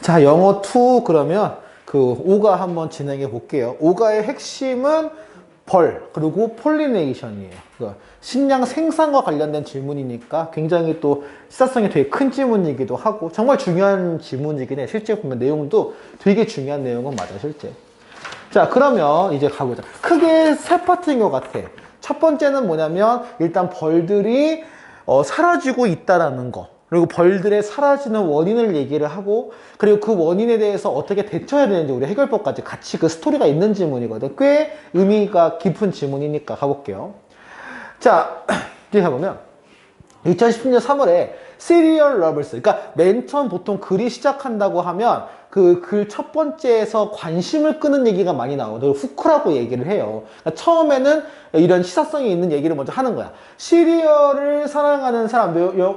자, 영어 2 그러면 그 5가 한번 진행해 볼게요. 5가의 핵심은 벌, 그리고 폴리네이션이에요. 식량 생산과 관련된 질문이니까 굉장히 또 시사성이 되게 큰 질문이기도 하고 정말 중요한 질문이긴 해. 실제 보면 내용도 되게 중요한 내용은 맞아, 실제. 자, 그러면 이제 가보자. 크게 세 파트인 것 같아. 첫 번째는 뭐냐면 일단 벌들이 사라지고 있다라는 거. 그리고 벌들의 사라지는 원인을 얘기를 하고, 그리고 그 원인에 대해서 어떻게 대처해야 되는지 우리 해결법까지 같이 그 스토리가 있는 질문이거든. 꽤 의미가 깊은 질문이니까 가볼게요. 자, 이렇게 가보면 2010년 3월에 Serial Lovers, 그러니까 맨 처음 보통 글이 시작한다고 하면 그 글 첫 번째에서 관심을 끄는 얘기가 많이 나오고 후크라고 얘기를 해요. 그러니까 처음에는 이런 시사성이 있는 얘기를 먼저 하는 거야. 시리얼을 사랑하는 사람,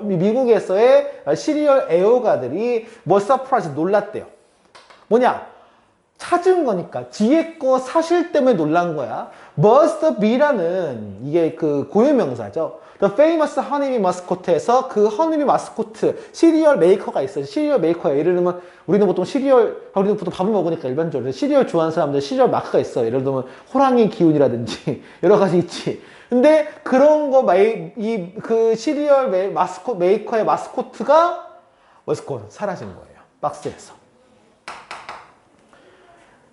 미국에서의 시리얼 애호가들이 뭐 서프라이즈 놀랐대요. 뭐냐? 찾은 거니까 뒤에 거 사실 때문에 놀란 거야. Must be라는 이게 그 고유명사죠. The famous 허니비 마스코트에서 그 허니비 마스코트 시리얼 메이커가 있어요. 시리얼 메이커야. 예를 들면 우리는 보통 우리는 보통 밥을 먹으니까 일반적으로 시리얼 좋아하는 사람들 시리얼 마크가 있어. 예를 들면 호랑이 기운이라든지 여러 가지 있지. 근데 그런 거 그 시리얼 메이커의 마스코트가 사라진 거예요. 박스에서.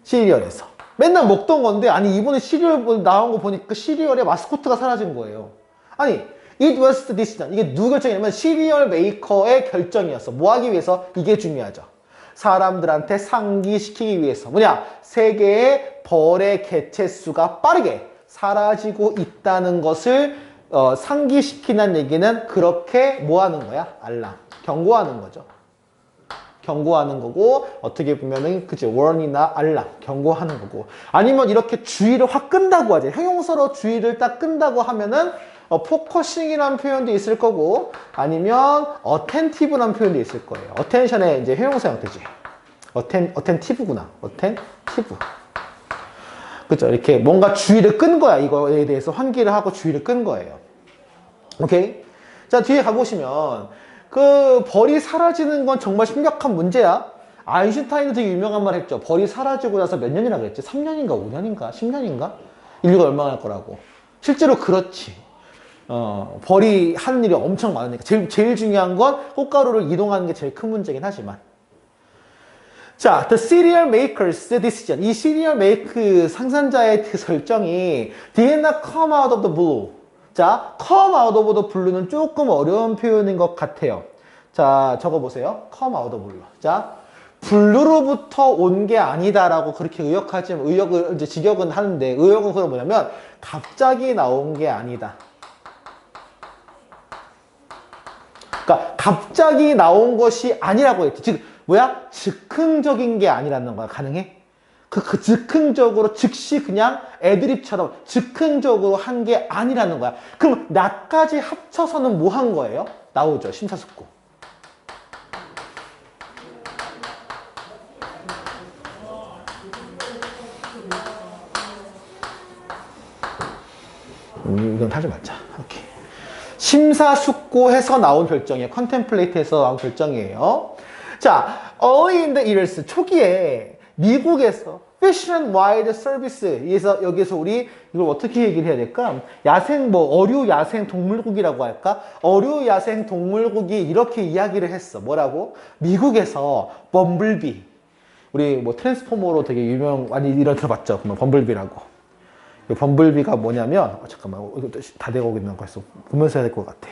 시리얼에서. 맨날 먹던 건데, 아니, 이번에 시리얼 나온 거 보니까 시리얼의 마스코트가 사라진 거예요. 아니, it was the decision. 이게 누구 결정이냐면 시리얼 메이커의 결정이었어. 뭐 하기 위해서? 이게 중요하죠. 사람들한테 상기시키기 위해서. 뭐냐? 세계의 벌의 개체수가 빠르게 사라지고 있다는 것을 상기시키는 얘기는 그렇게 뭐 하는 거야? 알람. 경고하는 거죠. 경고하는 거고, 어떻게 보면은 그치, warn이나 알람 경고하는 거고, 아니면 이렇게 주의를 확 끈다고 하지. 형용사로 주의를 딱 끈다고 하면은 포커싱이라는 표현도 있을 거고, 아니면 attentive라는 표현도 있을 거예요. attention의 이제 형용사 형태지. attentive구나. attentive. 그쵸, 이렇게 뭔가 주의를 끈 거야. 이거에 대해서 환기를 하고 주의를 끈 거예요. 오케이? 자, 뒤에 가보시면 그 벌이 사라지는 건 정말 심각한 문제야. 아인슈타인도 되게 유명한 말 했죠. 벌이 사라지고 나서 몇 년이라 그랬지? 3년인가 5년인가 10년인가? 인류가 얼마나 할 거라고. 실제로 그렇지. 벌이 하는 일이 엄청 많으니까. 제일 중요한 건 꽃가루를 이동하는 게 제일 큰 문제긴 하지만. 자, the cereal maker's decision. 이 cereal make 생산자의 그 결정이 did not come out of the blue. 자, come out of the blue는 조금 어려운 표현인 것 같아요. 자, 적어보세요. come out of blue. 자, 블루로부터 온 게 아니다라고 그렇게 의역을 이제 직역은 하는데, 의역은 그건 뭐냐면 갑자기 나온 게 아니다. 그러니까 갑자기 나온 것이 아니라고 했지. 즉 뭐야? 즉흥적인 게 아니라는 거야. 가능해? 그 즉흥적으로 즉시 그냥 애드립처럼 즉흥적으로 한 게 아니라는 거야. 그럼 나까지 합쳐서는 뭐 한 거예요? 나오죠. 심사숙고. 이건 하지 말자. 오케이. 심사숙고해서 나온 결정이에요. 컨템플레이트해서 나온 결정이에요. 자, early in the years 초기에 미국에서 Fish and Wild Service 여기서 우리 이걸 어떻게 얘기를 해야 될까? 어류 야생 동물고기라고 할까? 어류 야생 동물고기 이렇게 이야기를 했어. 뭐라고? 미국에서 범블비, 우리 뭐 트랜스포머로 되게 많이 이런 들어봤죠? 그러면 범블비라고. 이 범블비가 뭐냐면 잠깐만, 이거 다 돼가고 있는 거였어. 보면서 해야 될 것 같아.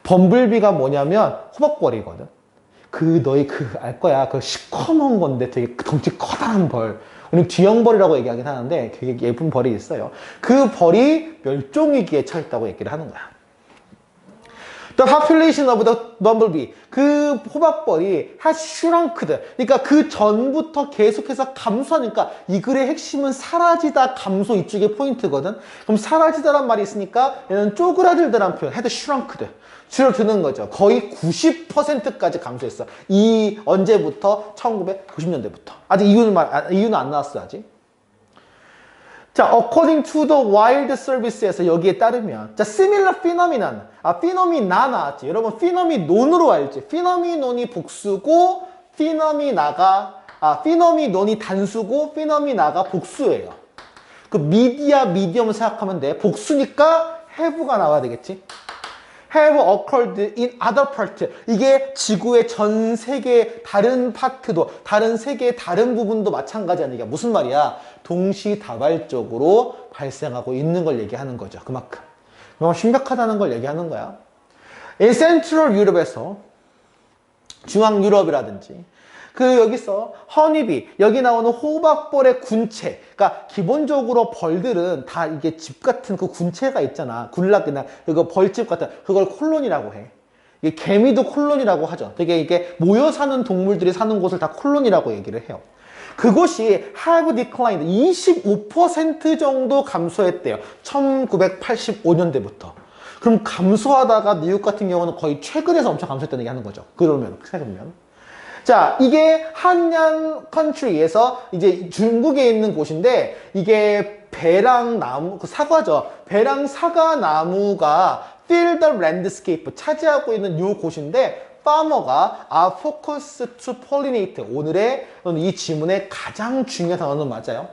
범블비가 뭐냐면 호박벌이거든. 너희 알 거야. 시커먼 건데 되게 덩치 커다란 벌. 우리 뒤형벌이라고 얘기하긴 하는데 되게 예쁜 벌이 있어요. 그 벌이 멸종위기에 처했다고 얘기를 하는 거야. The population of the bumblebee. 그 호박벌이 has shrunked. 그러니까 그 전부터 계속해서 감소하니까 이 글의 핵심은 사라지다, 감소 이쪽에 포인트거든. 그럼 사라지다란 말이 있으니까 얘는 쪼그라들다란 표현, had shrunked. 줄어드는 거죠. 거의 90%까지 감소했어. 언제부터? 1990년대부터. 아직 이유는 안 나왔어, 아직. 자, according to the wild service에서 여기에 따르면, 자, similar phenomenon. phenomenon이 나왔지. 여러분, phenomenon으로 알지? phenomenon이 복수고, 피노미논이 단수고 피노미나가 복수예요. 그 미디엄 생각하면 돼. 복수니까 have가 나와야 되겠지. have occurred in other part. 이게 지구의 전 세계 다른 파트도, 다른 세계의 다른 부분도 마찬가지라는 얘기야. 무슨 말이야? 동시다발적으로 발생하고 있는 걸 얘기하는 거죠. 그만큼. 너무 심각하다는 걸 얘기하는 거야. 이 센트럴 유럽에서 중앙 유럽이라든지 여기서 허니비, 여기 나오는 호박벌의 군체. 그러니까 기본적으로 벌들은 다 이게 집 같은 그 군체가 있잖아. 군락이나 이거 벌집 같은 그걸 콜론이라고 해. 이게 개미도 콜론이라고 하죠. 되게 이게 모여 사는 동물들이 사는 곳을 다 콜론이라고 얘기를 해요. 그것이 have declined 25% 정도 감소했대요. 1985년대부터. 그럼 감소하다가 미국 같은 경우는 거의 최근에서 엄청 감소했다는 얘기 하는 거죠. 그러면 최근면. 자, 이게 한양 컨트리에서 이제 중국에 있는 곳인데 이게 배랑나무, 사과죠. 배랑 사과나무가 fill the landscape 차지하고 있는 요 곳인데 farmer가 are focused to pollinate. 오늘의 이 지문의 가장 중요한 단어는 맞아요.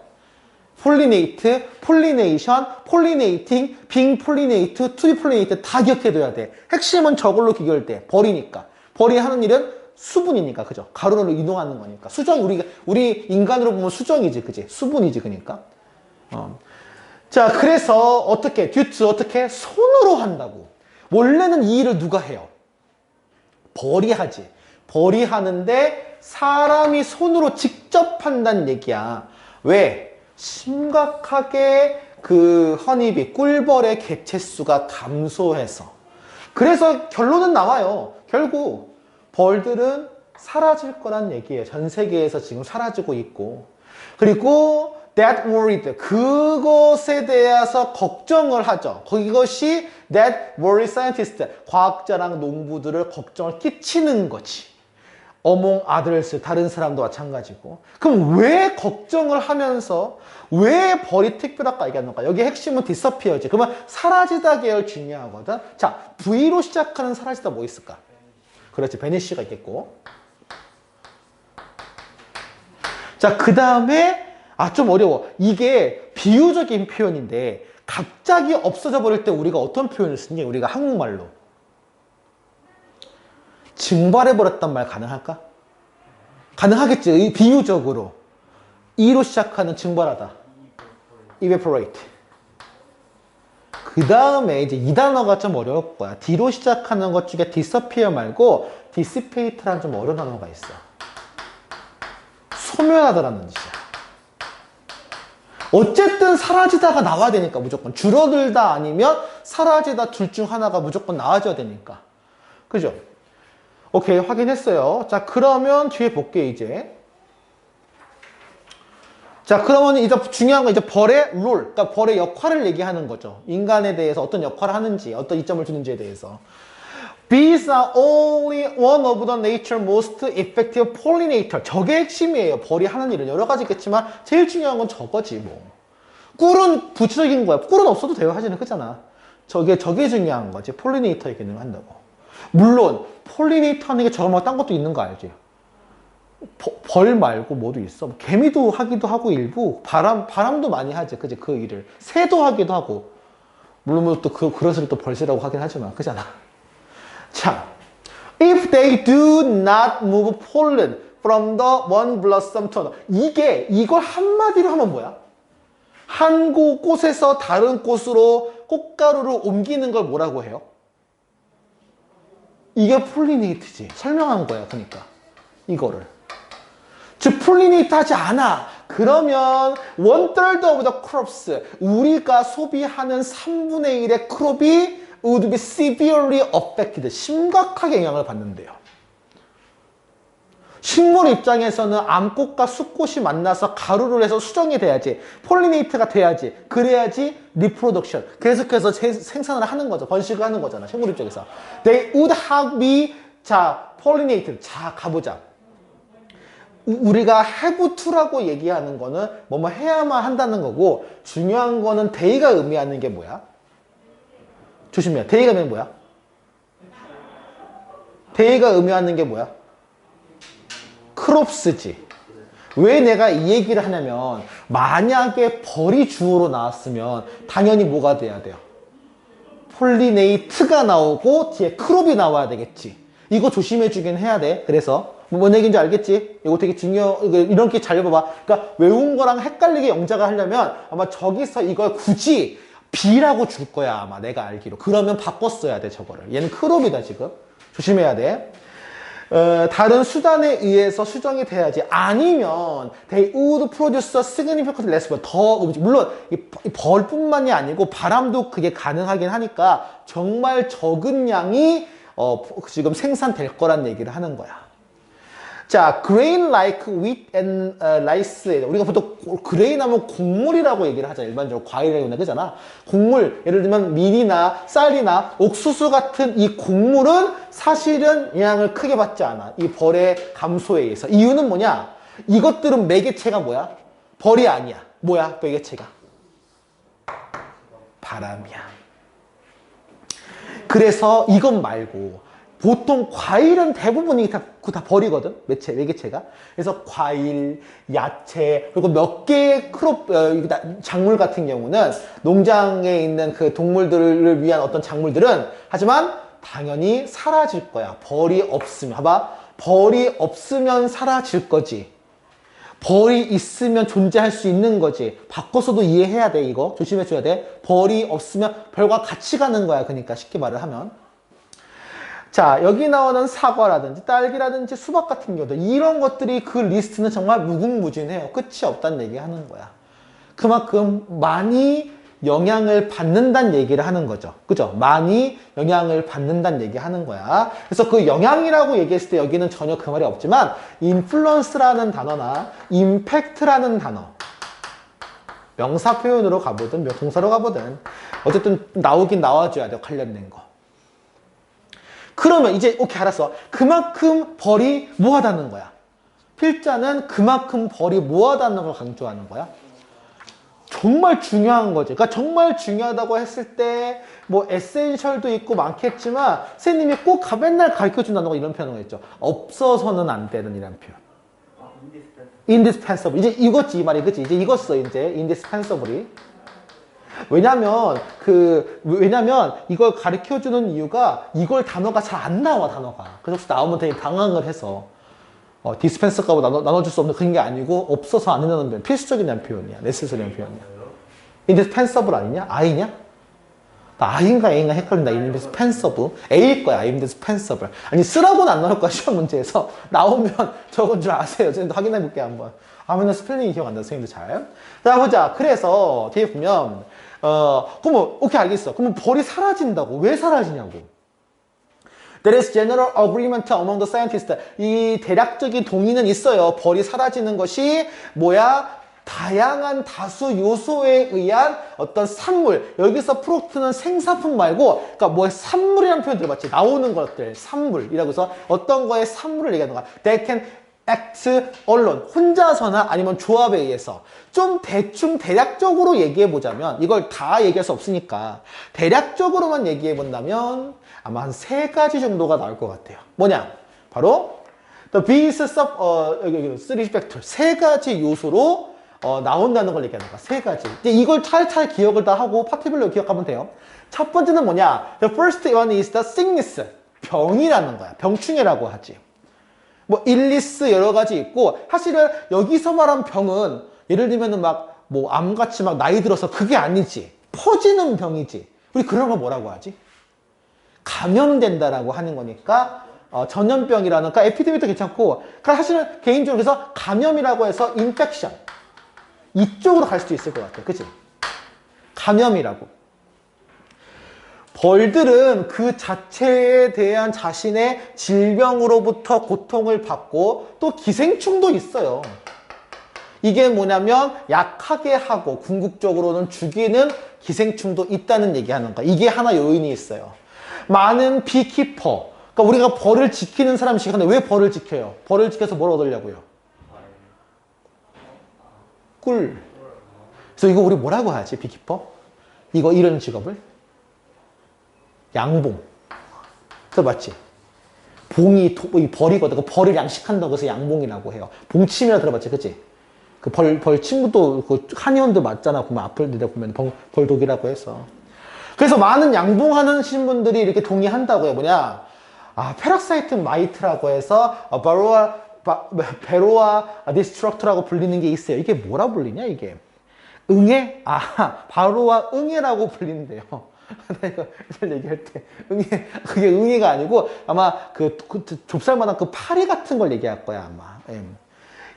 pollinate, pollination, pollinating, being pollinated, to be pollinated 다 기억해둬야 돼. 핵심은 저걸로 기결돼. 벌이니까. 벌이 하는 일은 수분이니까, 그죠? 가루로 이동하는 거니까. 수정이, 우리 인간으로 보면 수정이지, 그지? 수분이지, 그니까. 자, 그래서 어떻게, 듀트 어떻게? 손으로 한다고. 원래는 이 일을 누가 해요? 벌이 하지. 벌이 하는데 사람이 손으로 직접 한다는 얘기야. 왜? 심각하게 허니비, 꿀벌의 개체수가 감소해서. 그래서 결론은 나와요. 결국 벌들은 사라질 거란 얘기예요. 전 세계에서 지금 사라지고 있고. 그리고 that worried, 그것에 대해서 걱정을 하죠. 그것이 that worry scientist, 과학자랑 농부들을 걱정을 끼치는 거지. among others, 다른 사람도 마찬가지고. 그럼 왜 걱정을 하면서 왜 벌이 특별할까 얘기하는 거야? 여기 핵심은 disappear지. 그러면 사라지다 계열 중요하거든. 자, V로 시작하는 사라지다 뭐 있을까? 그렇지, 베니쉬가 있겠고. 자, 그 다음에 좀 어려워. 이게 비유적인 표현인데 갑자기 없어져 버릴 때 우리가 어떤 표현을 쓰니? 우리가 한국말로 증발해버렸단 말 가능할까? 가능하겠지. 비유적으로. E로 시작하는 증발하다. evaporate. 그 다음에 이제 이 단어가 좀 어려울 거야. D로 시작하는 것 중에 disappear 말고 dissipate라는 좀 어려운 단어가 있어. 소멸하다라는 뜻이야. 어쨌든 사라지다가 나와야 되니까 무조건. 줄어들다 아니면 사라지다 둘 중 하나가 무조건 나와줘야 되니까. 그죠? 오케이, 확인했어요. 자, 그러면 뒤에 볼게, 이제. 자, 그러면 이제 중요한 건 이제 벌의 롤, 그러니까 벌의 역할을 얘기하는 거죠. 인간에 대해서 어떤 역할을 하는지, 어떤 이점을 주는지에 대해서. Bees are only one of the nature's most effective pollinator. 저게 핵심이에요. 벌이 하는 일은 여러 가지 있겠지만 제일 중요한 건 저거지 뭐. 꿀은 부수적인 거야. 꿀은 없어도 돼요. 하지는 그잖아. 저게 중요한 거지. 폴리네이터의 기능을 한다고. 물론 폴리네이터 하는 게 저거 말고 딴 것도 있는 거 알지? 벌 말고 뭐도 있어. 개미도 하기도 하고 일부 바람도 많이 하지. 그지? 그 일을 새도 하기도 하고. 물론 또 그것을 또 벌새라고 하긴 하지만 그잖아. 자, if they do not move pollen from the one blossom to another. 이걸 한마디로 하면 뭐야? 한 꽃에서 다른 꽃으로 꽃가루를 옮기는 걸 뭐라고 해요? 이게 폴리네이트지. 설명한 거야, 그러니까. 이거를. 즉, 폴리네이트 하지 않아. 그러면 1/3 of the crops, 우리가 소비하는 3분의 1의 크롭이 would be severely affected. 심각하게 영향을 받는데요. 식물 입장에서는 암꽃과 숫꽃이 만나서 가루를 해서 수정이 돼야지. 폴리네이트가 돼야지. 그래야지 리프로덕션. 계속해서 생산을 하는 거죠. 번식을 하는 거잖아. 식물 입장에서. They would have be, 자, pollinated. 자, 가보자. 우리가 have to라고 얘기하는 거는 뭐뭐 해야만 한다는 거고, 중요한 거는 they가 의미하는 게 뭐야? 조심해. they가 의미하는 게 뭐야? they가 의미하는 게 뭐야? 크롭스지. 왜 내가 이 얘기를 하냐면 만약에 벌이 주어로 나왔으면 당연히 뭐가 돼야 돼요? 폴리네이트가 나오고 뒤에 크롭이 나와야 되겠지. 이거 조심해 주긴 해야 돼. 그래서 뭔 얘기인지 알겠지? 이거 되게 이런 게 잘 봐봐. 그러니까 외운 거랑 헷갈리게 영작을 하려면 아마 저기서 이걸 굳이 B라고 줄 거야. 아마 내가 알기로. 그러면 바꿨어야 돼, 저거를. 얘는 크롭이다, 지금. 조심해야 돼. 다른 수단에 의해서 수정이 돼야지. 아니면 they would produce a significantly less 더 물론 이 벌뿐만이 아니고 바람도 그게 가능하긴 하니까 정말 적은 양이 지금 생산될 거란 얘기를 하는 거야. 자, grain like wheat and rice. 우리가 보통 grain 하면 곡물이라고 얘기를 하잖아. 일반적으로 과일이라고 그러잖아. 곡물, 예를 들면 밀이나 쌀이나 옥수수 같은 이 곡물은 사실은 영향을 크게 받지 않아. 이 벌의 감소에 의해서. 이유는 뭐냐? 이것들은 매개체가 뭐야? 벌이 아니야. 뭐야? 매개체가? 바람이야. 그래서 이것 말고 보통 과일은 대부분이 다 벌이거든. 매개체가. 그래서 과일, 야채, 그리고 몇 개의 작물 같은 경우는 농장에 있는 그 동물들을 위한 어떤 작물들은 하지만 당연히 사라질 거야. 벌이 없으면. 봐봐. 벌이 없으면 사라질 거지. 벌이 있으면 존재할 수 있는 거지. 바꿔서도 이해해야 돼, 이거. 조심해줘야 돼. 벌이 없으면 벌과 같이 가는 거야. 그러니까 쉽게 말을 하면. 자, 여기 나오는 사과라든지 딸기라든지 수박 같은 경우도 이런 것들이 그 리스트는 정말 무궁무진해요. 끝이 없다는 얘기 하는 거야. 그만큼 많이 영향을 받는다는 얘기를 하는 거죠. 그죠? 많이 영향을 받는다는 얘기 하는 거야. 그래서 그 영향이라고 얘기했을 때 여기는 전혀 그 말이 없지만 influence라는 단어나 impact라는 단어 명사 표현으로 가보든 동사로 가보든 어쨌든 나오긴 나와줘야 돼요. 관련된 거. 그러면 이제 오케이 알았어. 그만큼 벌이 뭐하다는 거야. 필자는 그만큼 벌이 뭐하다는 걸 강조하는 거야. 정말 중요한 거지. 그러니까 정말 중요하다고 했을 때 뭐 에센셜도 있고 많겠지만 선생님이 꼭 맨날 가르쳐준다는 거 이런 표현을 했죠. 없어서는 안 되는 이런 표현. indispensable. 이제 이거지 이 말이 그치? 이제 이거 이제 indispensable이. 왜냐면 이걸 가르쳐주는 이유가 이걸 단어가 잘 안 나와 단어가. 그래서 나오면 되게 당황을 해서 디스펜서하고 나눠줄 수 없는 그런 게 아니고 없어서 안 된다는 표현. 필수적인 표현이야. 네세서리한 표현이야. indispensable 아니냐? I냐? 나 I인가 A인가 헷갈린다. indispensable. A일 거야. indispensable. 아니 쓰라고는 안 나올 거야. 시험 문제에서. 나오면 저건 줄 아세요. 선생님도 확인해 볼게요 한번. 맨날 스펠링이 기억 안 나요. 선생님도 잘. 자 보자. 그래서 뒤에 보면 그러면 오케이 알겠어. 그러면 벌이 사라진다고. 왜 사라지냐고. There is general agreement among the scientists. 이 대략적인 동의는 있어요. 벌이 사라지는 것이 뭐야? 다양한 다수 요소에 의한 어떤 산물. 여기서 프로덕트는 생산품 말고 그러니까 뭐 산물이라는 표현 들어봤지? 나오는 것들. 산물이라고 해서 어떤 거에 산물을 얘기하는 거야. They can act alone. 혼자서나 아니면 조합에 의해서. 좀 대략적으로 얘기해 보자면 이걸 다 얘기할 수 없으니까 대략적으로만 얘기해 본다면 아마 한 3가지 정도가 나올 것 같아요. 뭐냐? 바로 the basis of 3 factor. 3가지 요소로 나온다는 걸 얘기하는 거야. 3가지. 이제 이걸 찰찰 기억을 다 하고 파티별로 기억하면 돼요. 첫 번째는 뭐냐? The first one is the sickness. 병이라는 거야. 병충해라고 하지. 뭐 일리스 여러 가지 있고 사실은 여기서 말한 병은 예를 들면은 막 뭐 암같이 막 나이 들어서 그게 아니지. 퍼지는 병이지. 우리 그런 거 뭐라고 하지? 감염된다라고 하는 거니까 전염병이라는 그러니까 에피데믹도 괜찮고 그러니까 사실은 개인적으로 그래서 감염이라고 해서 인펙션 이쪽으로 갈 수도 있을 것 같아. 그치? 감염이라고. 벌들은 그 자체에 대한 자신의 질병으로부터 고통을 받고 또 기생충도 있어요. 이게 뭐냐면 약하게 하고 궁극적으로는 죽이는 기생충도 있다는 얘기하는 거야. 이게 하나 요인이 있어요. 많은 비키퍼, 그러니까 우리가 벌을 지키는 사람씩 하는데 왜 벌을 지켜요? 벌을 지켜서 뭘 얻으려고요? 꿀. 그래서 이거 우리 뭐라고 하지? 비키퍼? 이런 직업을? 양봉. 그래서 맞지? 이 벌이거든. 그 벌을 양식한다고 해서 양봉이라고 해요. 봉침이라 들어봤지, 그치? 그 벌침도 그 한의원도 맞잖아. 보면 앞을 내다 보면 벌독이라고 해서. 그래서 많은 양봉하는 신분들이 이렇게 동의한다고요. 뭐냐? 페락사이트 마이트라고 해서 베로아 디스트럭터라고 불리는 게 있어요. 이게 뭐라 불리냐, 이게? 응애? 바로와 응애라고 불리는데요. 내가 이걸 얘기할 때 그게 응애가 아니고 아마 그 좁쌀만한 그 파리 같은 걸 얘기할 거야, 아마.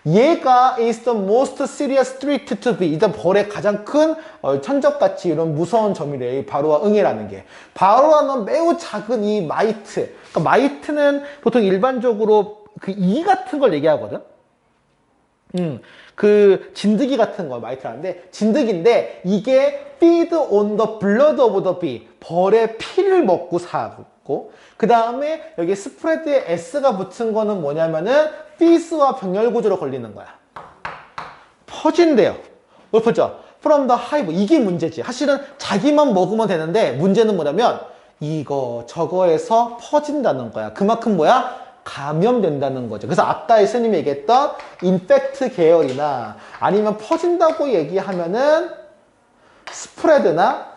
얘가 is the most serious threat to be. 일단 벌의 가장 큰 천적같이 이런 무서운 점이래요. 이 바로와 응애라는 게. 바로와는 매우 작은 이 마이트. 그러니까 마이트는 보통 일반적으로 그 이 같은 걸 얘기하거든. 그 진드기 같은 거 마이트라는데 진드기인데 이게 feed on the blood of the bee. 벌의 피를 먹고 사고 그 다음에 여기 스프레드에 S가 붙은 거는 뭐냐면은 fees와 병렬구조로 걸리는 거야. 퍼진대요. 뭘 퍼져? From the hive. 이게 문제지. 사실은 자기만 먹으면 되는데 문제는 뭐냐면 이거 저거에서 퍼진다는 거야. 그만큼 뭐야? 감염된다는 거죠. 그래서 아까 스님이 얘기했던 인펙트 계열이나 아니면 퍼진다고 얘기하면은 스프레드나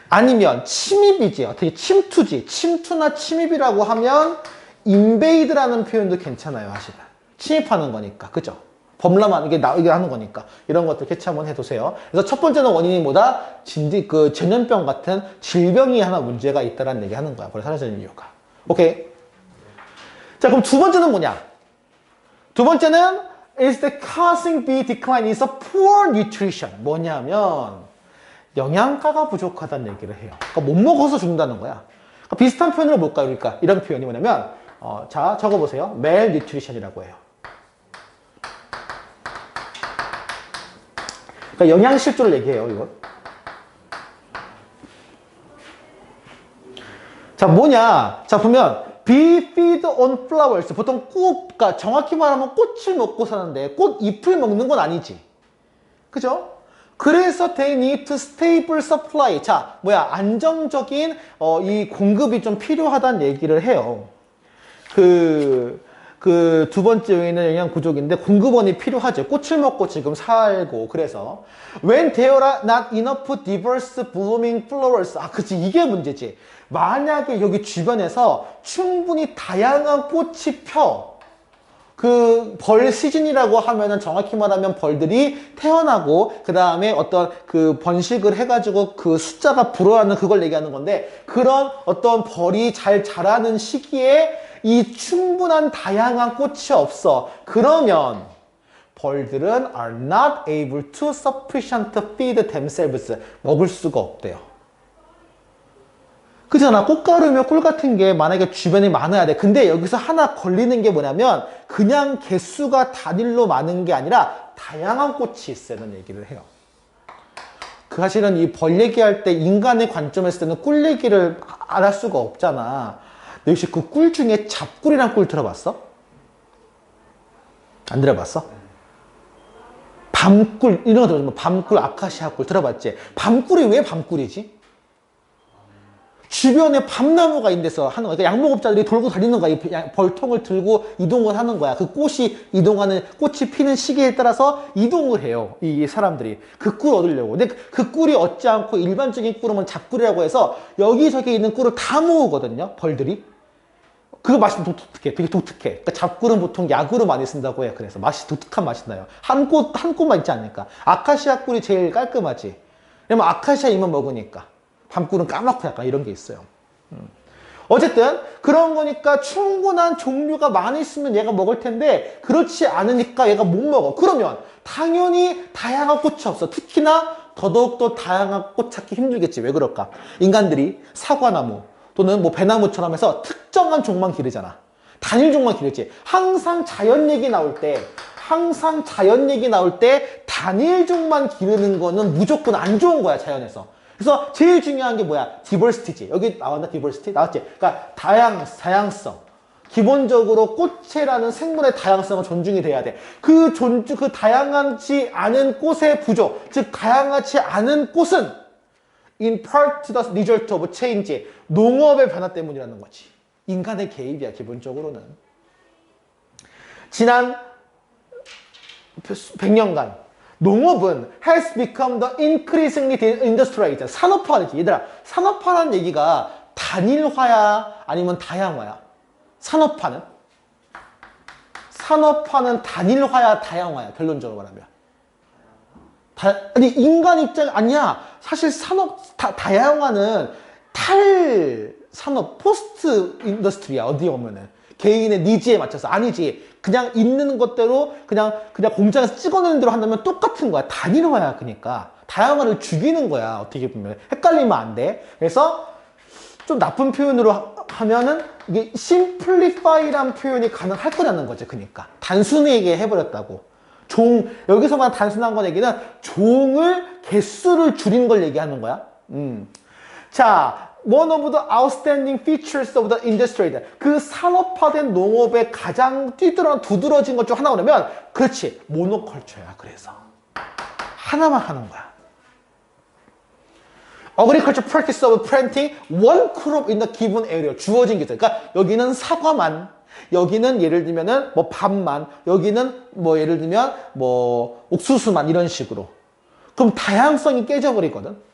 아니면 침입이지. 어떻게 침투지. 침투나 침입이라고 하면 인베이드라는 표현도 괜찮아요, 사실은. 침입하는 거니까. 그죠? 범람한, 이게 하는 거니까. 이런 것들 캐치 한번 해두세요. 그래서 첫 번째는 원인이 뭐다? 전염병 같은 질병이 하나 문제가 있다라는 얘기 하는 거야. 벌이 사라지는 이유가. 오케이. 자, 그럼 두 번째는 뭐냐? 두 번째는 is the causing bee decline is a poor nutrition. 뭐냐면 영양가가 부족하다는 얘기를 해요. 그러니까 못 먹어서 죽는다는 거야. 그러니까 비슷한 표현으로 볼까요? 그러니까 이런 표현이 뭐냐면 자, 적어보세요. malnutrition이라고 해요. 그러니까 영양실조를 얘기해요, 이거. 자, 뭐냐? 자, 보면 bee feed on flowers. 보통 그러니까 정확히 말하면 꽃을 먹고 사는데 꽃 잎을 먹는 건 아니지. 그죠? 그래서 they need to stable supply. 자, 안정적인 이 공급이 좀 필요하다는 얘기를 해요. 그 두 번째 요인은 영양 부족인데 공급원이 필요하죠. 꽃을 먹고 지금 살고. 그래서 when there are not enough diverse blooming flowers. 그치, 이게 문제지. 만약에 여기 주변에서 충분히 다양한 꽃이 펴. 그 벌 시즌이라고 하면은 정확히 말하면 벌들이 태어나고 그 다음에 어떤 그 번식을 해가지고 그 숫자가 불어나는 그걸 얘기하는 건데 그런 어떤 벌이 잘 자라는 시기에 이 충분한 다양한 꽃이 없어. 그러면 벌들은 are not able to sufficient feed themselves. 먹을 수가 없대요. 그잖아. 꽃가루며 꿀 같은 게 만약에 주변에 많아야 돼. 근데 여기서 하나 걸리는 게 뭐냐면 그냥 개수가 단일로 많은 게 아니라 다양한 꽃이 있어야는 얘기를 해요. 그 사실은 이 벌 얘기할 때 인간의 관점에서 때는 꿀 얘기를 안 할 수가 없잖아. 너 혹시 그 꿀 중에 잡꿀이란 꿀 들어봤어? 안 들어봤어? 밤꿀 이런 거 들어봤어. 밤꿀, 아카시아 꿀 들어봤지? 밤꿀이 왜 밤꿀이지? 주변에 밤나무가 있는 데서 하는 거야. 그러니까 양목업자들이 돌고 다니는 거야. 이 벌통을 들고 이동을 하는 거야. 그 꽃이 이동하는, 꽃이 피는 시기에 따라서 이동을 해요. 이 사람들이. 그 꿀 얻으려고. 근데 그 꿀이 얻지 않고 일반적인 꿀은 잡꿀이라고 해서 여기저기 있는 꿀을 다 모으거든요. 벌들이. 그 맛이 독특해. 되게 독특해. 그러니까 잡꿀은 보통 약으로 많이 쓴다고 해요. 그래서 맛이 독특한 맛이 나요. 한 꽃만 있지 않으니까. 아카시아 꿀이 제일 깔끔하지. 왜냐면 아카시아 잎만 먹으니까. 밤꿀은 까맣고 약간 이런 게 있어요. 어쨌든 그런 거니까 충분한 종류가 많이 있으면 얘가 먹을 텐데 그렇지 않으니까 얘가 못 먹어. 그러면 당연히 다양한 꽃이 없어. 특히나 더더욱더 다양한 꽃 찾기 힘들겠지. 왜 그럴까? 인간들이 사과나무 또는 뭐 배나무처럼 해서 특정한 종만 기르잖아. 단일 종만 기르지. 항상 자연 얘기 나올 때 단일 종만 기르는 거는 무조건 안 좋은 거야, 자연에서. 그래서 제일 중요한 게 뭐야? 디버시티지. 여기 나왔나? 디버시티? 나왔지? 그러니까 다양성. 기본적으로 꽃이라는 생물의 다양성은 존중이 돼야 돼. 그 다양하지 않은 꽃의 부족, 즉 다양하지 않은 꽃은 in part to the result of change. 농업의 변화 때문이라는 거지. 인간의 개입이야, 기본적으로는. 지난 100년간 농업은 has become the increasingly industrialized. 산업화지. 얘들아, 산업화라는 얘기가 단일화야 아니면 다양화야? 산업화는 단일화야 다양화야? 결론적으로 말하면. 아니 인간 입장 아니야. 사실 다양화는 탈산업 포스트 인더스트리야. 어디 보면은 개인의 니즈에 맞춰서. 아니지. 그냥 있는 것대로 그냥 공장에서 찍어내는 대로 한다면 똑같은 거야. 단일화야. 그러니까 다양화를 죽이는 거야. 어떻게 보면 헷갈리면 안 돼. 그래서 좀 나쁜 표현으로 하면은 이게 simplify란 표현이 가능할 거라는 거지. 그러니까 단순하게 해버렸다고. 여기서만 단순한 건 얘기는 종을 개수를 줄이는 걸 얘기하는 거야. 자, one of the outstanding features of the industry. 그 산업화된 농업의 가장 두드러진 것 중 하나가 뭐냐면, 그렇지, 모노컬처야. 그래서 하나만 하는 거야. Agriculture practice of planting one crop in the given area. 주어진 기술. 그러니까 여기는 사과만, 여기는 예를 들면은 뭐 밥만, 여기는 뭐 예를 들면 뭐 옥수수만, 이런 식으로. 그럼 다양성이 깨져버리거든.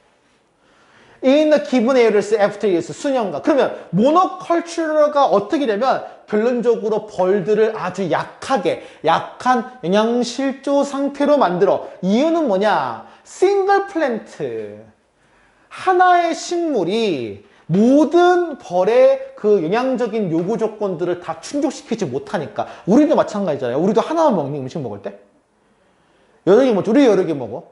In the given areas after years, 수년간. 그러면 모노컬처가 어떻게 되면 결론적으로 벌들을 아주 약한 영양실조 상태로 만들어. 이유는 뭐냐? 싱글 플랜트. 하나의 식물이 모든 벌의 그 영양적인 요구 조건들을 다 충족시키지 못하니까. 우리도 마찬가지잖아요. 우리도 하나만 먹는 음식 먹을 때 여러 개 먹죠. 우리 여러 개 먹어.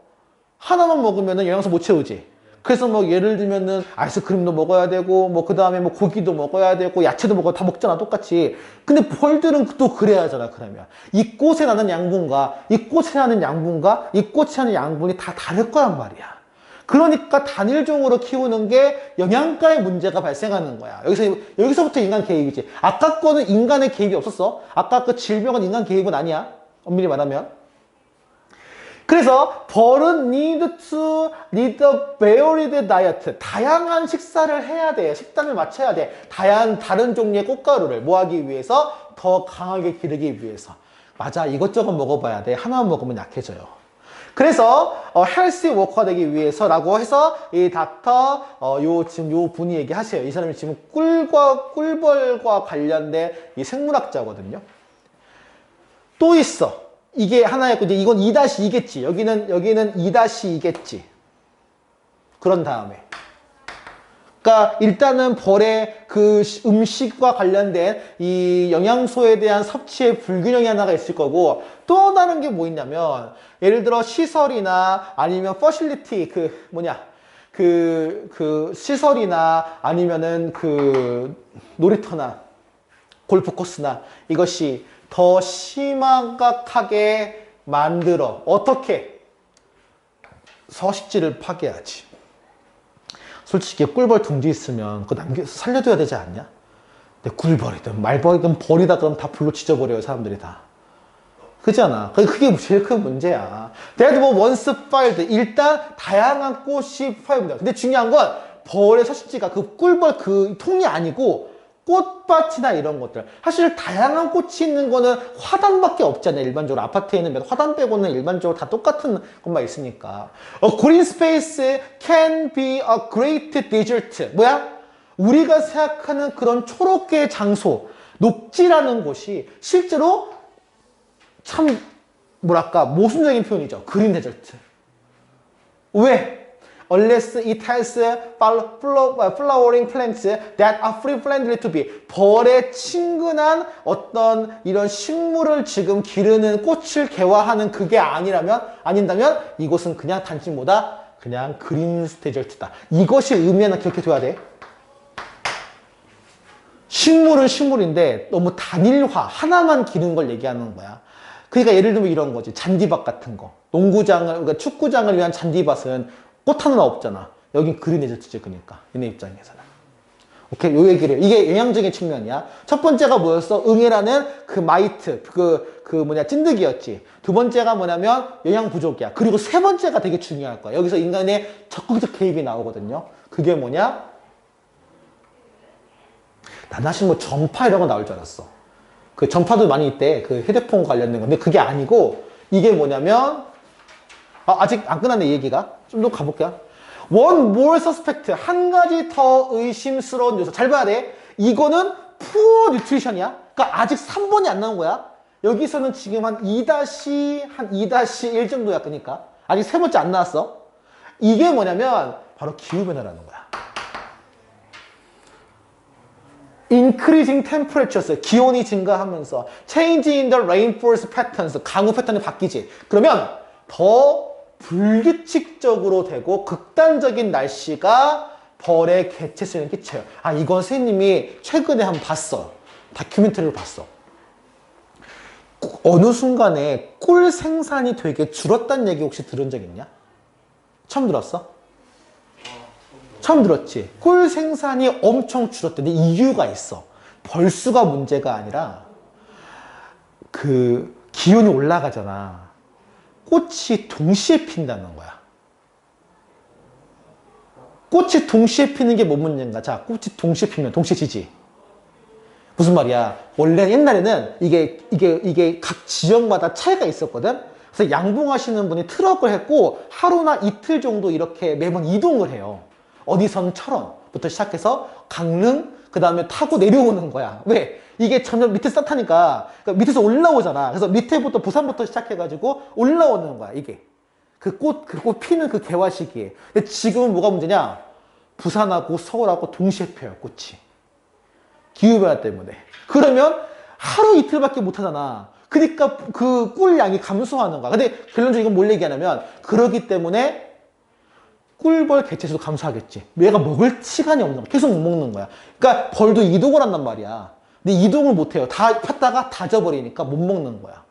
하나만 먹으면 영양소 못 채우지. 그래서 뭐 예를 들면은 아이스크림도 먹어야 되고 뭐 그 다음에 뭐 고기도 먹어야 되고 야채도 먹어. 다 먹잖아, 똑같이. 근데 벌들은 또 그래야 하잖아. 그러면 이 꽃에 나는 양분과 이 꽃에 나는 양분이 다 다를 거란 말이야. 그러니까 단일종으로 키우는 게 영양가의 문제가 발생하는 거야. 여기서부터 인간 개입이지. 아까 거는 인간의 개입이 없었어. 아까 그 질병은 인간 개입은 아니야. 엄밀히 말하면. 그래서 벌은 need a varied diet. 다양한 식사를 해야 돼. 식단을 맞춰야 돼. 다른 종류의 꽃가루를 뭐 하기 위해서? 더 강하게 기르기 위해서. 맞아. 이것저것 먹어봐야 돼. 하나만 먹으면 약해져요. 그래서 헬시 워커가 되기 위해서라고 해서 이 닥터 지금 요 분이 얘기하세요. 이 사람이 지금 꿀벌과 관련된 이 생물학자거든요. 또 있어. 이게 하나였고, 이제 이건 2-2겠지. 여기는 2-2겠지. 그런 다음에. 그러니까 일단은 벌의 그 음식과 관련된 이 영양소에 대한 섭취의 불균형이 하나가 있을 거고, 또 다른 게 뭐 있냐면, 예를 들어 시설이나 아니면 퍼실리티 시설이나 아니면은 그 놀이터나 골프 코스나 이것이 더 심각하게 만들어. 어떻게? 서식지를 파괴하지. 솔직히 꿀벌 둥지 있으면 그거 살려둬야 되지 않냐? 근데 꿀벌이든 말벌이든 벌이다 그러면 다 불로 지져버려요, 사람들이 다. 그잖아. 그게 제일 큰 문제야. That was once filed. 일단 다양한 꽃이 파입니다. 근데 중요한 건 벌의 서식지가 그 꿀벌 그 통이 아니고 꽃밭이나 이런 것들. 사실 다양한 꽃이 있는 거는 화단밖에 없잖아요. 일반적으로 아파트에는 화단 빼고는 일반적으로 다 똑같은 것만 있으니까. A green space can be a great desert. 뭐야? 우리가 생각하는 그런 초록의 장소, 녹지라는 곳이 실제로 참 뭐랄까 모순적인 표현이죠. 그린 데저트. 왜? Unless it has flowering plants that are free friendly to be. 벌에 친근한 어떤 이런 식물을 지금 기르는 꽃을 개화하는 그게 아닌다면 이곳은 그냥 단지 뭐다? 그냥 그린 데저트다. 이것이 의미하는 기억해둬야 돼. 식물은 식물인데 너무 단일화, 하나만 기르는 걸 얘기하는 거야. 그러니까 예를 들면 이런 거지. 잔디밭 같은 거. 그러니까 축구장을 위한 잔디밭은 꽃 하나 없잖아. 여긴 그린 데저트지, 그러니까. 얘네 입장에서는. 오케이, 요 얘기를. 이게 영양적인 측면이야. 첫 번째가 뭐였어? 응애라는 그 마이트, 찐득이였지. 두 번째가 뭐냐면 영양 부족이야. 그리고 세 번째가 되게 중요할 거야. 여기서 인간의 적극적 개입이 나오거든요. 그게 뭐냐? 난 사실 뭐 전파 이런 거 나올 줄 알았어. 그 전파도 많이 있대. 그 휴대폰 관련된 건데 그게 아니고 이게 뭐냐면 아직 안 끝났네, 이 얘기가. 좀 더 가볼게요. One more suspect. 한 가지 더 의심스러운 요소. 잘 봐야 돼. 이거는 poor nutrition이야. 그러니까 아직 3번이 안 나온 거야. 여기서는 지금 한 2-1 정도야. 그러니까. 아직 세 번째 안 나왔어. 이게 뭐냐면 바로 기후변화라는 거야. Increasing temperatures. 기온이 증가하면서 Changing in the rainfall patterns. 강우 패턴이 바뀌지. 그러면 더 불규칙적으로 되고 극단적인 날씨가 벌의 개체수에 끼쳐요. 이건 선생님이 최근에 한번 봤어. 다큐멘터리를 봤어. 어느 순간에 꿀 생산이 되게 줄었다는 얘기 혹시 들은 적 있냐? 처음 들었어? 처음 들었지? 꿀 생산이 엄청 줄었대. 근데 이유가 있어. 벌수가 문제가 아니라 그 기온이 올라가잖아. 꽃이 동시에 핀다는 거야. 꽃이 동시에 피는 게 뭔 문제인가? 자, 꽃이 동시에 피면 동시에 지지. 무슨 말이야? 원래 옛날에는 이게 각 지역마다 차이가 있었거든? 그래서 양봉하시는 분이 트럭을 했고 하루나 이틀 정도 이렇게 매번 이동을 해요. 어디선 철원부터 시작해서 강릉, 그 다음에 타고 내려오는 거야. 왜? 이게 점점 밑에서 따뜻하니까 그러니까 밑에서 올라오잖아. 그래서 밑에부터 부산부터 시작해가지고 올라오는 거야. 이게 그 꽃 피는 그 개화 시기에. 근데 지금은 뭐가 문제냐? 부산하고 서울하고 동시에 펴요, 꽃이. 기후변화 때문에. 그러면 하루 이틀밖에 못 하잖아. 그러니까 그 꿀 양이 감소하는 거야. 근데 결론적으로 이건 뭘 얘기하냐면 그러기 때문에 꿀벌 개체수도 감소하겠지. 얘가 먹을 시간이 없는 거야. 계속 못 먹는 거야. 그러니까 벌도 이동을 한단 말이야. 근데 이동을 못 해요. 다 폈다가 다 져버리니까 못 먹는 거야.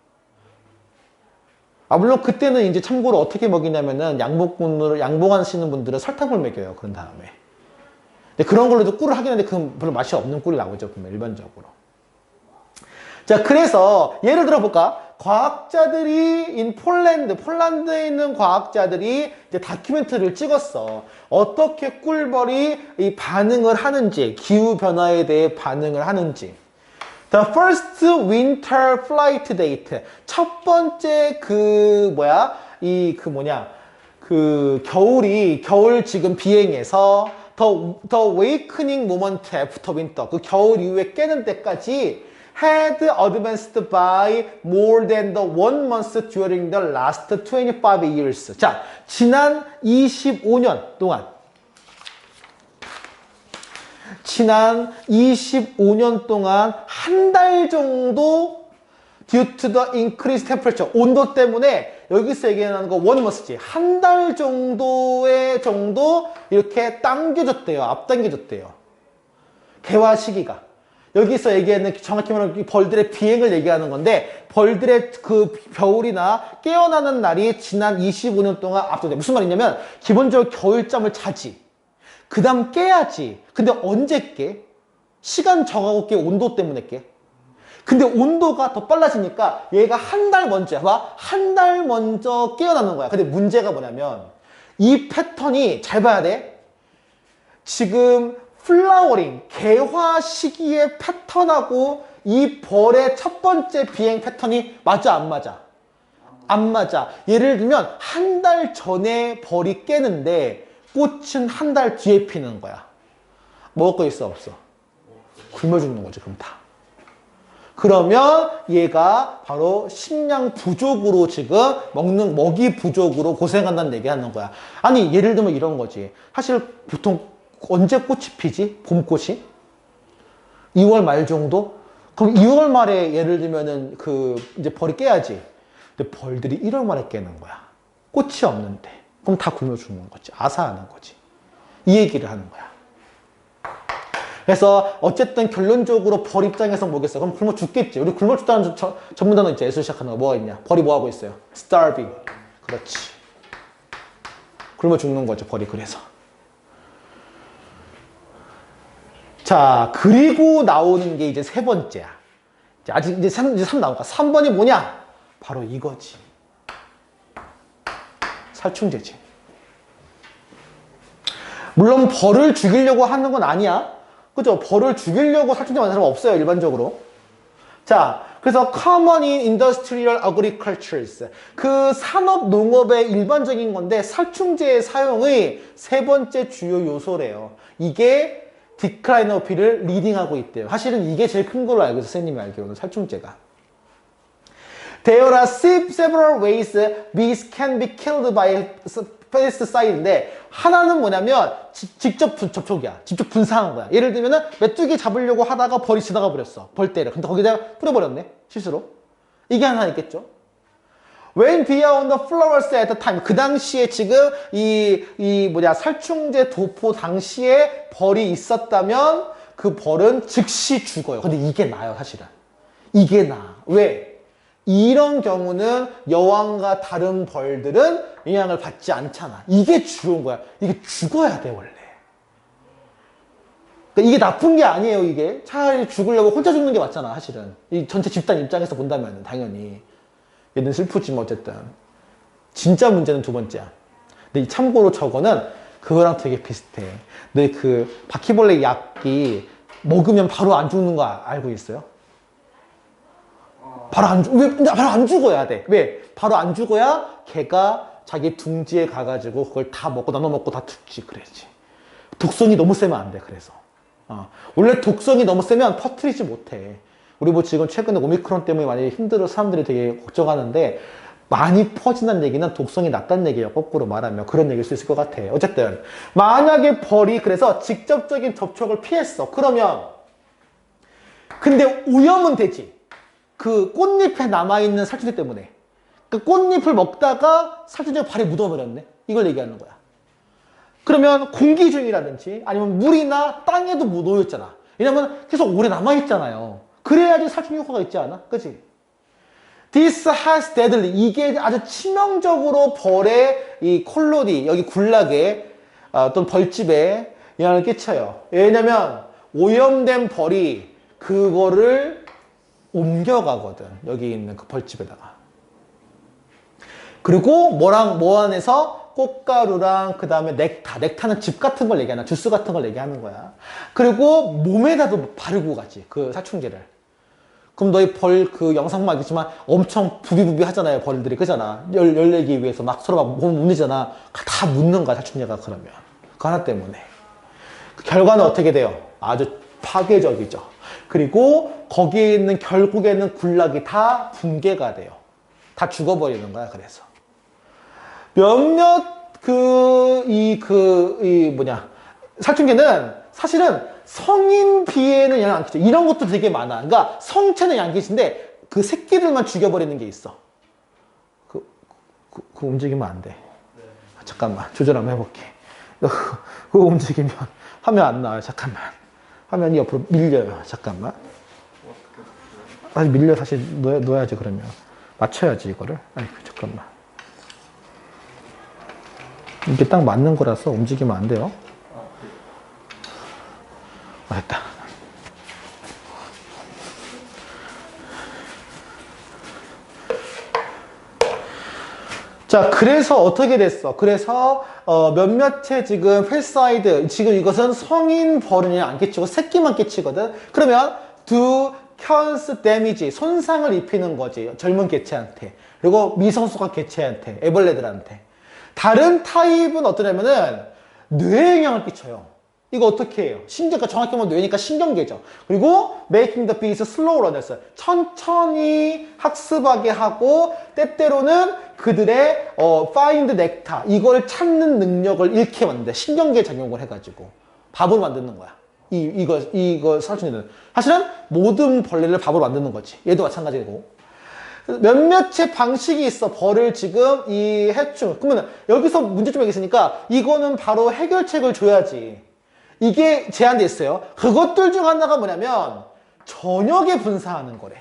물론 그때는 이제 참고로 어떻게 먹이냐면은 양봉하시는 분들은 설탕을 먹여요. 그런 다음에. 근데 그런 걸로도 꿀을 하긴 하는데 그건 별로 맛이 없는 꿀이 나오죠. 보면 일반적으로. 자, 그래서 예를 들어 볼까? 과학자들이 폴란드에 있는 과학자들이 이제 다큐멘터리를 찍었어. 어떻게 꿀벌이 이 반응을 하는지, 기후 변화에 대해 반응을 하는지. The first winter flight date. 첫 번째 겨울 지금 비행에서 the awakening moment after winter. 그 겨울 이후에 깨는 때까지 had advanced by more than the 1 month during the last 25 years. 자, 지난 25년 동안 한 달 정도 due to the increased temperature. 온도 때문에 여기서 얘기하는 거 one month지. 한 달 정도 이렇게 당겨줬대요. 앞당겨줬대요. 개화 시기가. 여기서 얘기하는 정확히 말하면 벌들의 비행을 얘기하는 건데 벌들의 그 겨울이나 깨어나는 날이 지난 25년 동안 앞서돼. 무슨 말이냐면 기본적으로 겨울잠을 자지. 그 다음 깨야지. 근데 언제 깨? 시간 정하고 깨? 온도 때문에 깨? 근데 온도가 더 빨라지니까 얘가 한 달 먼저 깨어나는 거야. 근데 문제가 뭐냐면 이 패턴이 잘 봐야 돼. 지금 플라워링, 개화 시기의 패턴하고 이 벌의 첫 번째 비행 패턴이 맞아, 안 맞아? 안 맞아. 예를 들면 한 달 전에 벌이 깨는데 꽃은 한 달 뒤에 피는 거야. 먹을 거 있어, 없어? 굶어 죽는 거지, 그럼 다. 그러면 얘가 바로 식량 부족으로 지금 먹이 부족으로 고생한다는 얘기 하는 거야. 아니, 예를 들면 이런 거지. 사실 보통 언제 꽃이 피지? 봄꽃이? 2월 말 정도? 그럼 2월 말에 예를 들면은 이제 벌이 깨야지. 근데 벌들이 1월 말에 깨는 거야. 꽃이 없는데. 그럼 다 굶어 죽는 거지. 아사하는 거지. 이 얘기를 하는 거야. 그래서 어쨌든 결론적으로 벌 입장에서 뭐겠어? 그럼 굶어 죽겠지. 우리 굶어 죽다는 전문 단어 있죠. 예술 시작하는 거 뭐가 있냐? 벌이 뭐 하고 있어요? starving. 그렇지. 굶어 죽는 거죠. 벌이 그래서. 자, 그리고 나오는 게 이제 세 번째야. 아직 이제 3 나올까? 3번이 뭐냐? 바로 이거지. 살충제지. 물론 벌을 죽이려고 하는 건 아니야. 그죠? 벌을 죽이려고 살충제 만드는 사람 없어요, 일반적으로. 자, 그래서 common in industrial agricultures. 그 산업 농업의 일반적인 건데 살충제의 사용의 세 번째 주요 요소래요. 이게 decline of bee를 리딩하고 있대요. 사실은 이게 제일 큰 걸로 알고 있어요, 선생님이 알기로는 살충제가. There are several ways bees can be killed by pesticide인데 하나는 뭐냐면 직접 접촉이야. 직접 분사한 거야. 예를 들면은 메뚜기 잡으려고 하다가 벌이 지나가 버렸어. 벌떼를. 근데 거기다가 뿌려버렸네. 실수로. 이게 하나 있겠죠. When bee are on the flowers at the time. 그 당시에 지금 살충제 도포 당시에 벌이 있었다면 그 벌은 즉시 죽어요. 근데 이게 나아요, 사실은. 이게 나아. 왜? 이런 경우는 여왕과 다른 벌들은 영향을 받지 않잖아. 이게 좋은 거야. 이게 죽어야 돼, 원래. 그러니까 이게 나쁜 게 아니에요, 이게. 차라리 죽으려고 혼자 죽는 게 맞잖아, 사실은. 이 전체 집단 입장에서 본다면, 당연히. 얘는 슬프지만 어쨌든. 진짜 문제는 두 번째야. 근데 참고로 저거는 그거랑 되게 비슷해. 근데 그 바퀴벌레 약이 먹으면 바로 안 죽는 거 알고 있어요? 바로 안 죽어야 돼. 왜? 바로 안 죽어야 걔가 자기 둥지에 가가지고 그걸 다 먹고 나눠 먹고 다 죽지. 그래야지. 독성이 너무 세면 안 돼. 그래서. 원래 독성이 너무 세면 퍼뜨리지 못해. 우리 뭐 지금 최근에 오미크론 때문에 많이 힘들어서 사람들이 되게 걱정하는데 많이 퍼진다는 얘기는 독성이 낮다는 얘기예요. 거꾸로 말하면. 그런 얘기일 수 있을 것 같아. 어쨌든 만약에 벌이 그래서 직접적인 접촉을 피했어. 그러면 근데 오염은 되지. 그 꽃잎에 남아있는 살충제 때문에. 그 꽃잎을 먹다가 살충제가 발에 묻어버렸네. 이걸 얘기하는 거야. 그러면 공기 중이라든지 아니면 물이나 땅에도 놓여있잖아. 왜냐면 계속 오래 남아있잖아요. 그래야지 살충 효과가 있지 않아? 그치? This has deadly. 이게 아주 치명적으로 벌의 이 콜로니, 여기 군락에 또는 벌집에 영향을 끼쳐요. 왜냐면 오염된 벌이 그거를 옮겨가거든. 여기 있는 그 벌집에다가. 그리고 뭐 안에서 꽃가루랑 그 다음에 넥타는 즙 같은 걸 얘기하나 주스 같은 걸 얘기하는 거야. 그리고 몸에다도 바르고 가지. 그 살충제를. 그럼 너희 벌 그 영상만 알겠지만 엄청 부비부비 하잖아요. 벌들이. 그잖아. 열 내기 위해서 막 서로 막 몸 묻는잖아. 다 묻는 거야. 살충제가 그러면. 그 하나 때문에. 그 결과는 어떻게 돼요? 아주 파괴적이죠. 그리고 거기에 있는 결국에는 군락이 다 붕괴가 돼요. 다 죽어버리는 거야. 그래서 몇몇 살충제는 사실은 성인 비에는 영향 안 끼쳐. 이런 것도 되게 많아. 그러니까 성체는 영향 안 끼치는데 그 새끼들만 죽여버리는 게 있어. 그거 움직이면 안 돼. 잠깐만 조절 한번 해볼게. 그거 움직이면 화면 안 나와요. 잠깐만. 화면이 옆으로 밀려요. 잠깐만. 사실 사실 놓아야지 그러면. 맞춰야지 이거를. 아이고 잠깐만. 이게 딱 맞는 거라서 움직이면 안 돼요. 됐다. 자, 그래서 어떻게 됐어? 그래서 몇몇의 지금 펠사이드, 지금 이것은 성인 벌은 안 끼치고 새끼만 끼치거든. 그러면 do cause damage, 손상을 입히는 거지. 젊은 개체한테. 그리고 미성숙한 개체한테, 애벌레들한테. 다른 타입은 어떠냐면은 뇌에 영향을 끼쳐요. 이거 어떻게 해요? 신경과 정확히 보면 뇌니까 신경계죠. 그리고 making the bees slow runners. 천천히 학습하게 하고 때때로는 그들의 find nectar, 이걸 찾는 능력을 잃게 만든다. 신경계 작용을 해가지고 밥으로 만드는 거야. 이거 살충제는 사실은 모든 벌레를 밥으로 만드는 거지. 얘도 마찬가지고. 몇몇의 방식이 있어. 벌을 지금 이 해충. 그러면 여기서 문제점이 있으니까 이거는 바로 해결책을 줘야지. 이게 제한돼 있어요. 그것들 중 하나가 뭐냐면 저녁에 분사하는 거래.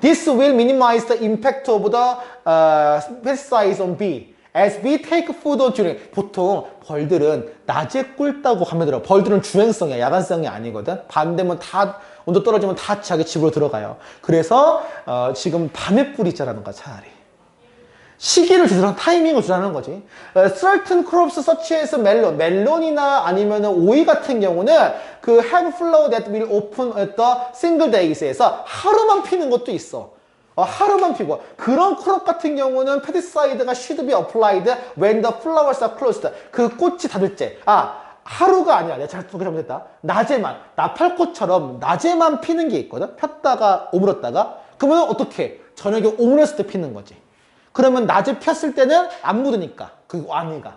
This will minimize the impact of the pesticides on bee as we take food during. 보통 벌들은 낮에 꿀다고 하면 들어. 벌들은 주행성이야. 야간성이 아니거든. 밤 되면 다 온도 떨어지면 다 자기 집으로 들어가요. 그래서 지금 밤에 꿀이 있자라는 거야, 차라리. 시기를 주라는, 타이밍을 주라는 거지. certain crops such as melon. 멜론이나 아니면 오이 같은 경우는 그 have flower that will open at the single days에서 하루만 피는 것도 있어. 하루만 피고. 그런 크롭 같은 경우는 pesticide가 should be applied when the flowers are closed. 그 꽃이 닫을 때. 하루가 아니야. 내가 잘 잘못했다. 낮에만. 나팔꽃처럼 낮에만 피는 게 있거든. 폈다가 오물었다가. 그러면 어떻게? 저녁에 오물었을 때 피는 거지. 그러면 낮에 폈을 때는 안 묻으니까. 그 왕이가.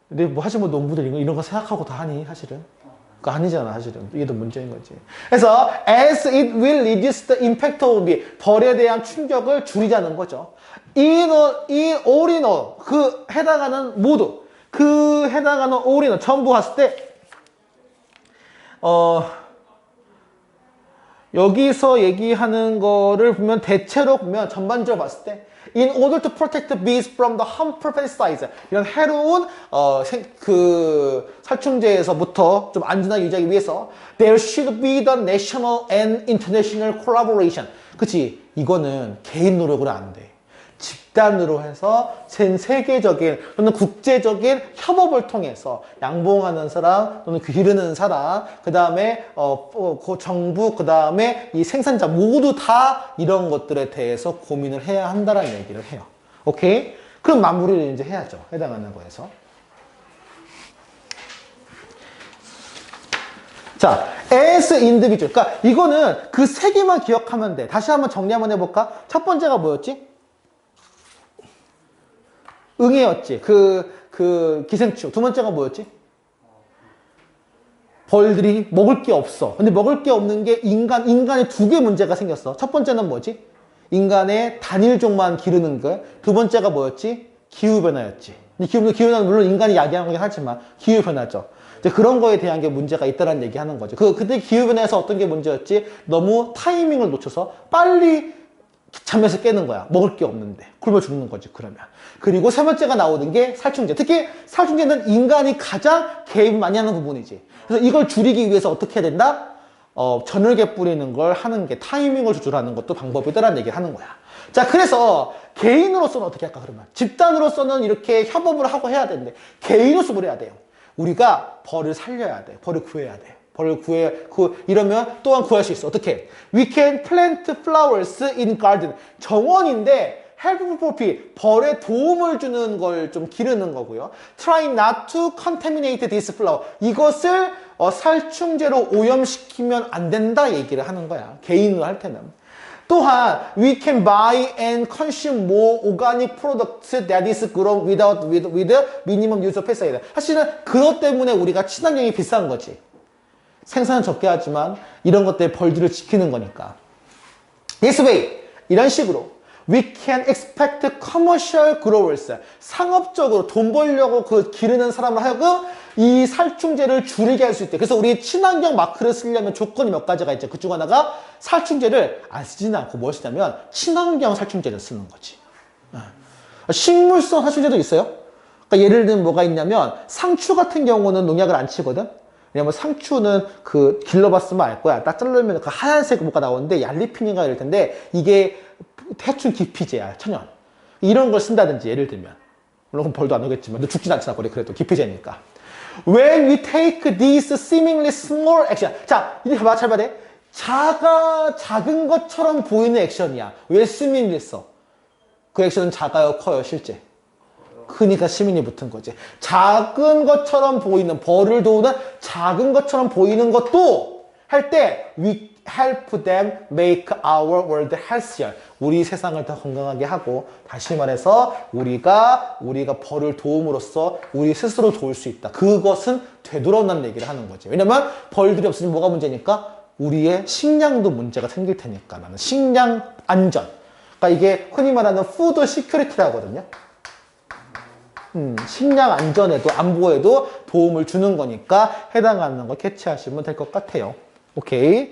근데 뭐 하지 뭐 농부들 이런 거 생각하고 다 하니 사실은. 그거 아니잖아 사실은. 이게 더 문제인 거지. 그래서 as it will reduce the impact of bee. 벌에 대한 충격을 줄이자는 거죠. in all in all. 그 해당하는 모두. 그 해당하는 all in all. 전부 봤을 때 여기서 얘기하는 거를 보면 대체로 보면 전반적으로 봤을 때 in order to protect the bees from the harmful pesticides 이런 해로운 살충제에서부터 좀 안전하게 유지하기 위해서 there should be the national and international collaboration. 그치? 이거는 개인 노력으로 안 돼. 집단으로 해서 전 세계적인 또는 국제적인 협업을 통해서 양봉하는 사람 또는 기르는 사람 그 다음에 정부 그 다음에 이 생산자 모두 다 이런 것들에 대해서 고민을 해야 한다라는 얘기를 해요. 오케이? 그럼 마무리를 이제 해야죠. 해당하는 거에서. 자, as individual. 그러니까 이거는 그 세 개만 기억하면 돼. 다시 한번 정리 한번 해볼까? 첫 번째가 뭐였지? 응애였지. 그 기생충. 두 번째가 뭐였지? 벌들이 먹을 게 없어. 근데 먹을 게 없는 게 인간의 두 개 문제가 생겼어. 첫 번째는 뭐지? 인간의 단일종만 기르는 거. 두 번째가 뭐였지? 기후변화였지. 기후변화는 물론 인간이 야기한 거긴 하지만 기후변화죠. 이제 그런 거에 대한 게 문제가 있다는 얘기 하는 거죠. 그때 기후변화에서 어떤 게 문제였지? 너무 타이밍을 놓쳐서 빨리 잠에서 깨는 거야. 먹을 게 없는데. 굶어 죽는 거지, 그러면. 그리고 세 번째가 나오는 게 살충제. 특히 살충제는 인간이 가장 개입 많이 하는 부분이지. 그래서 이걸 줄이기 위해서 어떻게 해야 된다? 저녁에 뿌리는 걸 하는 게 타이밍을 조절하는 것도 방법이다라는 얘기를 하는 거야. 자, 그래서 개인으로서는 어떻게 할까, 그러면? 집단으로서는 이렇게 협업을 하고 해야 되는데, 개인으로서 뭘 해야 돼요? 우리가 벌을 살려야 돼. 벌을 구해야 돼. 이러면 또한 구할 수 있어. 어떻게? We can plant flowers in garden. 정원인데 helpful bee. 벌에 도움을 주는 걸 좀 기르는 거고요. Try not to contaminate this flower. 이것을 살충제로 오염시키면 안 된다 얘기를 하는 거야. 개인으로 할 때는. 또한 we can buy and consume more organic products that is grown with minimum use of pesticide. 사실은 그것 때문에 우리가 친환경이 비싼 거지. 생산은 적게 하지만 이런 것들 벌들을 지키는 거니까. This way, 이런 식으로 we can expect commercial growers, 상업적으로 돈 벌려고 그 기르는 사람을 하여금 이 살충제를 줄이게 할 수 있대. 그래서 우리 친환경 마크를 쓰려면 조건이 몇 가지가 있죠. 그중 하나가 살충제를 안 쓰지는 않고 뭘 쓰냐면 친환경 살충제를 쓰는 거지. 식물성 살충제도 있어요. 그러니까 예를 들면 뭐가 있냐면 상추 같은 경우는 농약을 안 치거든. 왜냐면 상추는 그 길러봤으면 알 거야. 딱 자르면 그 하얀색 뭐가 나오는데 얄리핀인가 이럴 텐데 이게 해충 기피제야. 천연. 이런 걸 쓴다든지 예를 들면. 물론 벌도 안 오겠지만 죽진 않잖아. 그래도 기피제니까. When we take these seemingly small action. 자, 이제 봐봐. 잘 봐야 돼. 작은 것처럼 보이는 액션이야. 왜 seemingly 써? 그 액션은 작아요? 커요? 실제? 크니까 시민이 붙은 거지. 작은 것처럼 보이는, 벌을 도우는 작은 것처럼 보이는 것도 할 때 we help them make our world healthier. 우리 세상을 더 건강하게 하고, 다시 말해서 우리가 벌을 도움으로써 우리 스스로 도울 수 있다. 그것은 되돌아온다는 얘기를 하는 거지. 왜냐면 벌들이 없으면 뭐가 문제니까? 우리의 식량도 문제가 생길 테니까. 나는 식량 안전. 그러니까 이게 흔히 말하는 푸드 시큐리티라거든요. 식량 안전에도 안보에도 도움을 주는 거니까 해당하는 거 캐치하시면 될 것 같아요. 오케이.